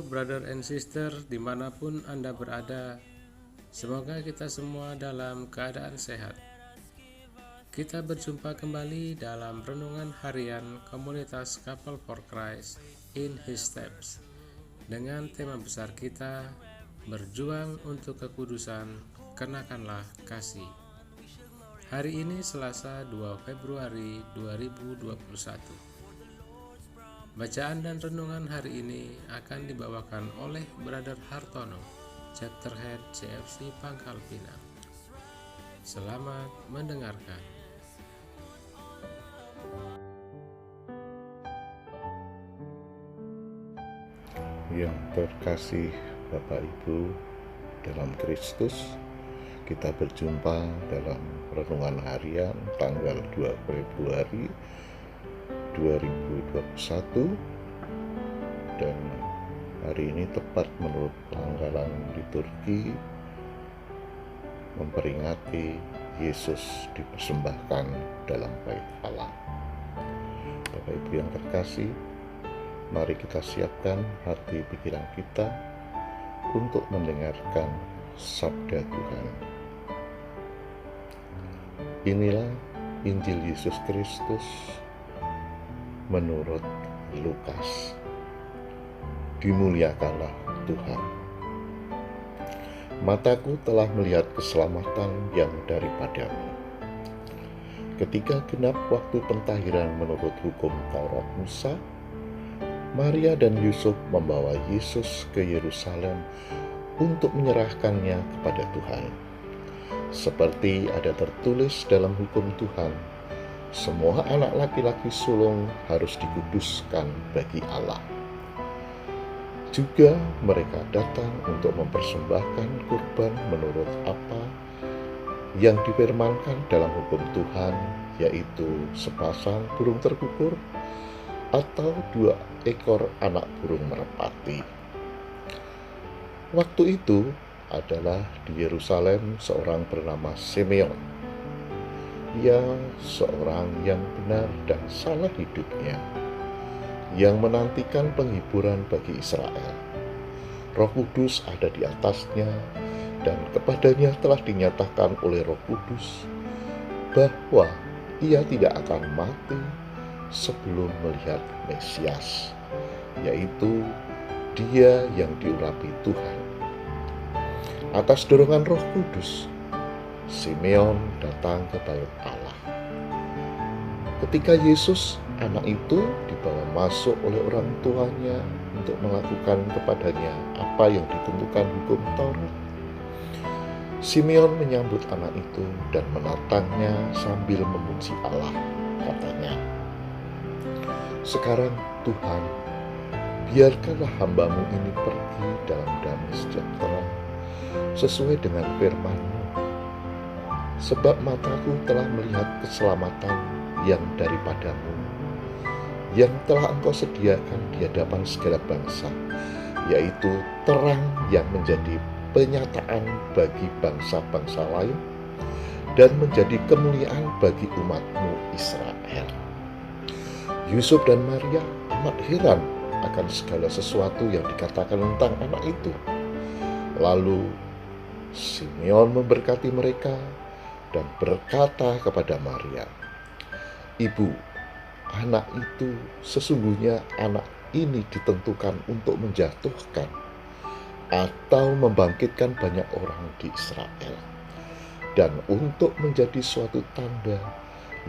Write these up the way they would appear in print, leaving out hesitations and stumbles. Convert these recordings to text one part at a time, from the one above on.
brother and sister, dimanapun Anda berada. Semoga kita semua dalam keadaan sehat. Kita berjumpa kembali dalam renungan harian komunitas Couple for Christ in His Steps dengan tema besar kita, berjuang untuk kekudusan, kenakanlah kasih. Hari ini Selasa 2 Februari 2021. Bacaan dan renungan hari ini akan dibawakan oleh Brother Hartono, Chapter Head CFC Pangkal Pinang. Selamat mendengarkan. Yang terkasih Bapak Ibu dalam Kristus, kita berjumpa dalam renungan harian tanggal 2 Februari 2021, dan hari ini tepat menurut tanggalan liturgi memperingati Yesus dipersembahkan dalam bait Allah. Bapak Ibu yang terkasih, mari kita siapkan hati pikiran kita untuk mendengarkan sabda Tuhan. Inilah Injil Yesus Kristus menurut Lukas. Dimuliakanlah Tuhan. Mataku telah melihat keselamatan yang daripadamu. Ketika genap waktu pentahiran menurut hukum Taurat Musa, Maria dan Yusuf membawa Yesus ke Yerusalem untuk menyerahkannya kepada Tuhan. Seperti ada tertulis dalam hukum Tuhan, semua anak laki-laki sulung harus dikuduskan bagi Allah. Juga mereka datang untuk mempersembahkan kurban menurut apa yang difirmankan dalam hukum Tuhan, yaitu sepasang burung terkukur atau 2 ekor anak burung merpati. Waktu itu adalah di Yerusalem seorang bernama Simeon. Ia seorang yang benar dan salah hidupnya, yang menantikan penghiburan bagi Israel. Roh Kudus ada di atasnya, dan kepadanya telah dinyatakan oleh Roh Kudus bahwa ia tidak akan mati sebelum melihat Mesias, yaitu Dia yang diurapi Tuhan. Atas dorongan Roh Kudus, Simeon datang ke bait Allah. Ketika Yesus, anak itu, dibawa masuk oleh orang tuanya untuk melakukan kepadanya apa yang ditentukan hukum Taurat, Simeon menyambut anak itu dan menatangnya sambil memuji Allah. Katanya, "Sekarang Tuhan, biarkanlah hambamu ini pergi dalam damai sejahtera sesuai dengan firman-Mu. Sebab mataku telah melihat keselamatan yang daripadamu, yang telah Engkau sediakan di hadapan segala bangsa, yaitu terang yang menjadi penyataan bagi bangsa-bangsa lain, dan menjadi kemuliaan bagi umat-Mu Israel." Yusuf dan Maria amat heran akan segala sesuatu yang dikatakan tentang anak itu. Lalu Simeon memberkati mereka dan berkata kepada Maria, "Ibu, anak itu sesungguhnya anak ini ditentukan untuk menjatuhkan atau membangkitkan banyak orang di Israel, dan untuk menjadi suatu tanda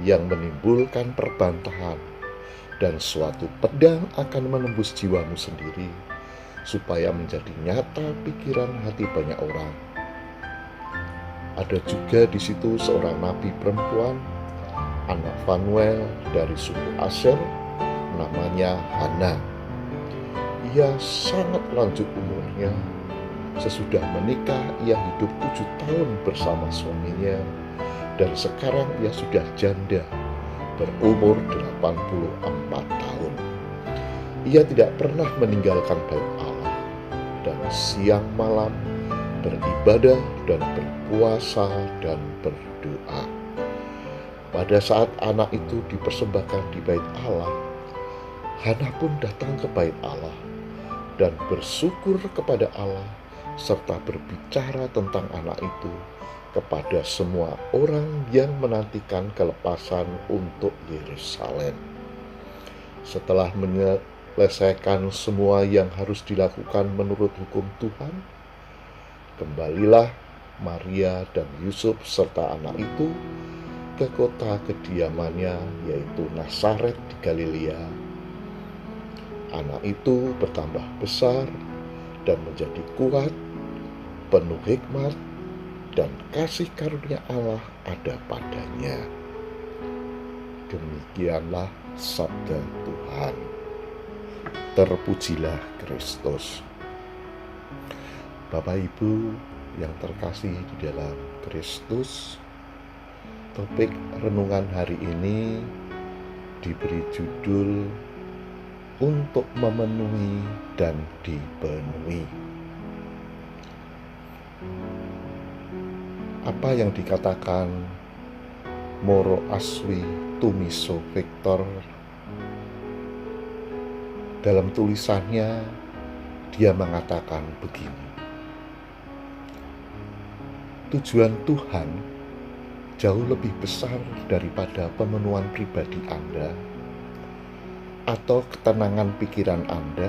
yang menimbulkan perbantahan, dan suatu pedang akan menembus jiwamu sendiri, supaya menjadi nyata pikiran hati banyak orang." Ada juga di situ seorang nabi perempuan, anak Fanuel dari suku Asher, namanya Hana. Ia sangat lanjut umurnya. Sesudah menikah, ia hidup 7 tahun bersama suaminya, dan sekarang ia sudah janda, berumur 84 tahun. Ia tidak pernah meninggalkan bait Allah, dan siang malam beribadah dan berpuasa dan berdoa. Pada saat anak itu dipersembahkan di bait Allah, Hana pun datang ke bait Allah dan bersyukur kepada Allah, serta berbicara tentang anak itu kepada semua orang yang menantikan kelepasan untuk Yerusalem. Setelah menyelesaikan semua yang harus dilakukan menurut hukum Tuhan, kembalilah Maria dan Yusuf serta anak itu ke kota kediamannya, yaitu Nazaret di Galilea. Anak itu bertambah besar dan menjadi kuat, penuh hikmat, dan kasih karunia Allah ada padanya. Demikianlah sabda Tuhan. Terpujilah Kristus. Bapak Ibu yang terkasih di dalam Kristus, topik renungan hari ini diberi judul untuk memenuhi dan dipenuhi. Apa yang dikatakan Moro Aswi Tumiso Victor dalam tulisannya, dia mengatakan begini: tujuan Tuhan jauh lebih besar daripada pemenuhan pribadi Anda, atau ketenangan pikiran Anda,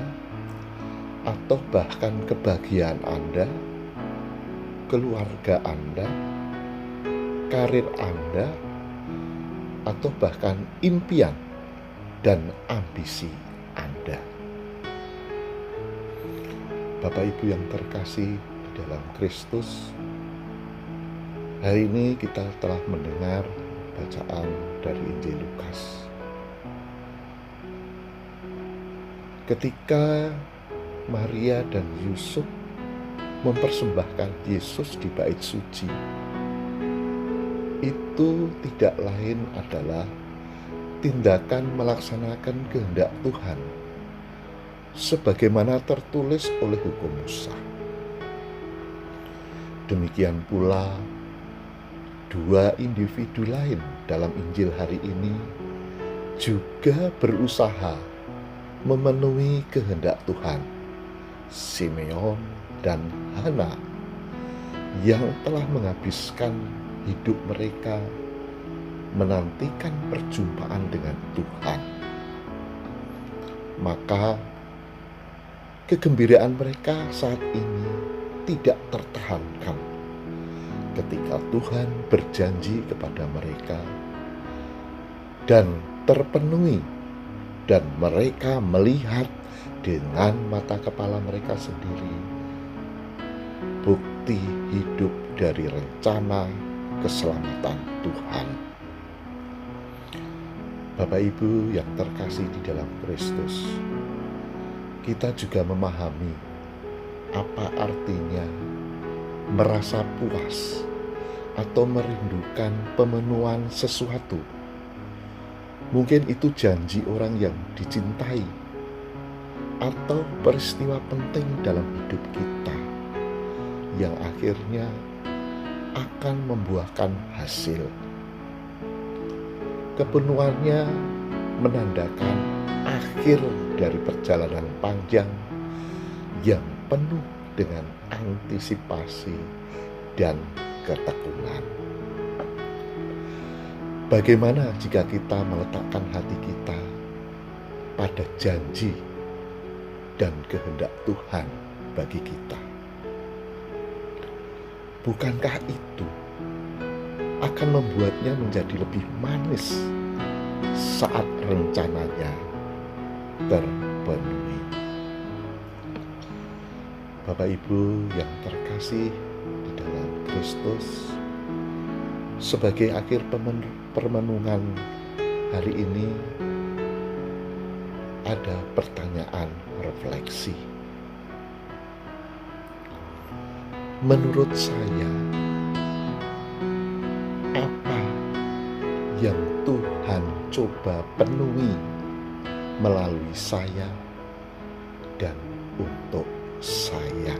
atau bahkan kebahagiaan Anda, keluarga Anda, karir Anda, atau bahkan impian dan ambisi Anda. Bapak Ibu yang terkasih di dalam Kristus, hari ini kita telah mendengar bacaan dari Injil Lukas. Ketika Maria dan Yusuf mempersembahkan Yesus di bait suci, itu tidak lain adalah tindakan melaksanakan kehendak Tuhan sebagaimana tertulis oleh hukum Musa. Demikian pula dua individu lain dalam Injil hari ini juga berusaha memenuhi kehendak Tuhan, Simeon dan Hana, yang telah menghabiskan hidup mereka menantikan perjumpaan dengan Tuhan. Maka kegembiraan mereka saat ini tidak tertahankan ketika Tuhan berjanji kepada mereka dan terpenuhi, dan mereka melihat dengan mata kepala mereka sendiri bukti hidup dari rencana keselamatan Tuhan. Bapak Ibu yang terkasih di dalam Kristus, kita juga memahami apa artinya merasa puas atau merindukan pemenuhan sesuatu. Mungkin itu janji orang yang dicintai atau peristiwa penting dalam hidup kita yang akhirnya akan membuahkan hasil. Kepenuhannya menandakan akhir dari perjalanan panjang yang penuh dengan antisipasi dan ketekunan. Bagaimana jika kita meletakkan hati kita pada janji dan kehendak Tuhan bagi kita? Bukankah itu akan membuatnya menjadi lebih manis saat rencananya terpenuhi? Bapak Ibu yang terkasih di dalam Kristus, sebagai akhir permenungan hari ini, ada pertanyaan refleksi. Menurut saya, apa yang Tuhan coba penuhi melalui saya dan untuk saya?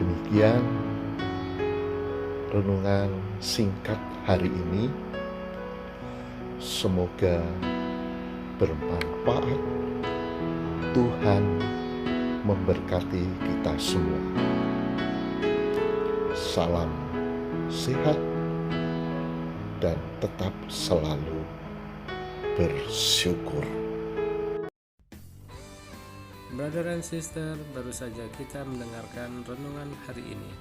Demikian renungan singkat hari ini. Semoga bermanfaat. Tuhan memberkati kita semua. Salam sehat dan tetap selalu bersyukur. Brother and sister, baru saja kita mendengarkan renungan hari ini.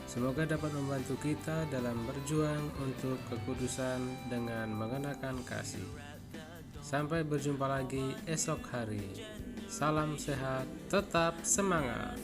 Semoga dapat membantu kita dalam berjuang untuk kekudusan dengan mengenakan kasih. Sampai berjumpa lagi esok hari. Salam sehat, tetap semangat.